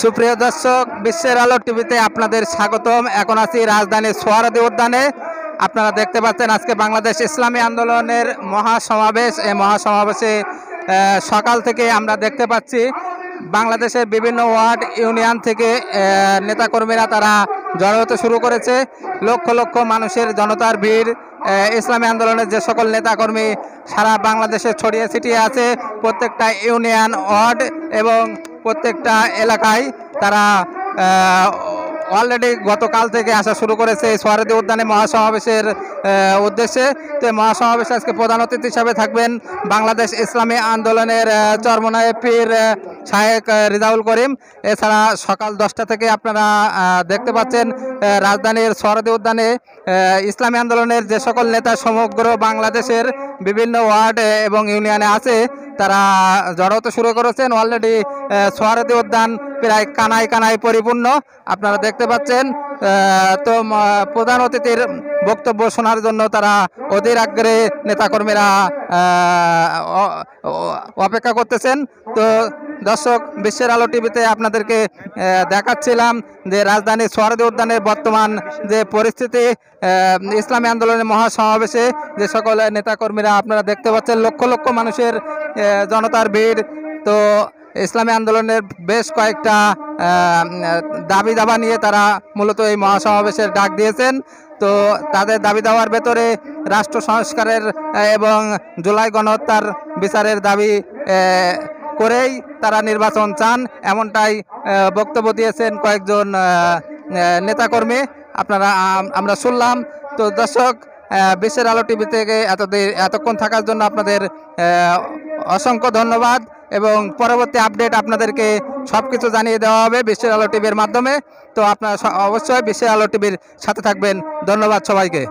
সুপ্রিয় দর্শক, বিশ্বের আলো টিভিতে আপনাদের স্বাগতম। এখন আছি রাজধানীর সোহরাওয়ার্দী উদ্যানে। আপনারা দেখতে পাচ্ছেন আজকে বাংলাদেশ ইসলামী আন্দোলনের মহাসমাবেশ। এই মহাসমাবেশে সকাল থেকে আমরা দেখতে পাচ্ছি বাংলাদেশের বিভিন্ন ওয়ার্ড ইউনিয়ন থেকে নেতাকর্মীরা তারা জড়ো হতে শুরু করেছে। লক্ষ লক্ষ মানুষের জনতার ভিড়। ইসলামী আন্দোলনের যে সকল নেতাকর্মী সারা বাংলাদেশে ছড়িয়ে ছিটিয়ে আছে, প্রত্যেকটা ইউনিয়ন, ওয়ার্ড এবং প্রত্যেকটা এলাকায় তারা অলরেডি গতকাল থেকে আসা শুরু করেছে এই সোহরাওয়ার্দী উদ্যানে মহাসমাবেশের উদ্দেশ্যে। তো মহাসমাবেশে আজকে প্রধান অতিথি হিসাবে থাকবেন বাংলাদেশ ইসলামী আন্দোলনের চরমনায়েব পীর শায়েখ রিজাউল করিম। এছাড়া সকাল 10টা থেকে আপনারা দেখতে পাচ্ছেন রাজধানীর সোহরাওয়ার্দী উদ্যানে ইসলামী আন্দোলনের যে সকল নেতা সমগ্র বাংলাদেশের বিভিন্ন ওয়ার্ড এবং ইউনিয়নে আছে তারা জড়ো হতে শুরু করেছেন। অলরেডি সোহরাওয়ার্দী উদ্যান প্রায় কানায় কানায় পরিপূর্ণ আপনারা দেখতে পাচ্ছেন। তো প্রধান অতিথির বক্তব্য শোনার জন্য তারা অধীর আগ্রহে নেতাকর্মীরা অপেক্ষা করতেছেন। তো দর্শক, বিশ্বের আলো টিভিতে আপনাদেরকে দেখাচ্ছিলাম যে রাজধানীর সোহরাওয়ার্দী উদ্যানের বর্তমান যে পরিস্থিতি, ইসলামী আন্দোলনের মহাসমাবেশে যে সকল নেতাকর্মীরা আপনারা দেখতে পাচ্ছেন লক্ষ লক্ষ মানুষের জনতার ভিড়। তো ইসলামী আন্দোলনের বেশ কয়েকটা দাবি দাবা নিয়ে তারা মূলত এই মহাসমাবেশের ডাক দিয়েছেন। তো তাদের দাবি দাওয়ার ভেতরে রাষ্ট্র সংস্কারের এবং জুলাই গণহত্যার বিচারের দাবি করেই তারা নির্বাচন চান, এমনটাই বক্তব্য দিয়েছেন কয়েকজন নেতাকর্মী আমরা শুনলাম। তো দর্শক, বিশ্বের আলো টিভি থেকে এতক্ষণ থাকার জন্য আপনাদের অসংখ্য ধন্যবাদ এবং পরবর্তী আপডেট আপনাদেরকে সব কিছু জানিয়ে দেওয়া হবে বিশ্বের আলো টিভির মাধ্যমে। তো আপনারা অবশ্যই বিশ্বের আলো টিভির সাথে থাকবেন। ধন্যবাদ সবাইকে।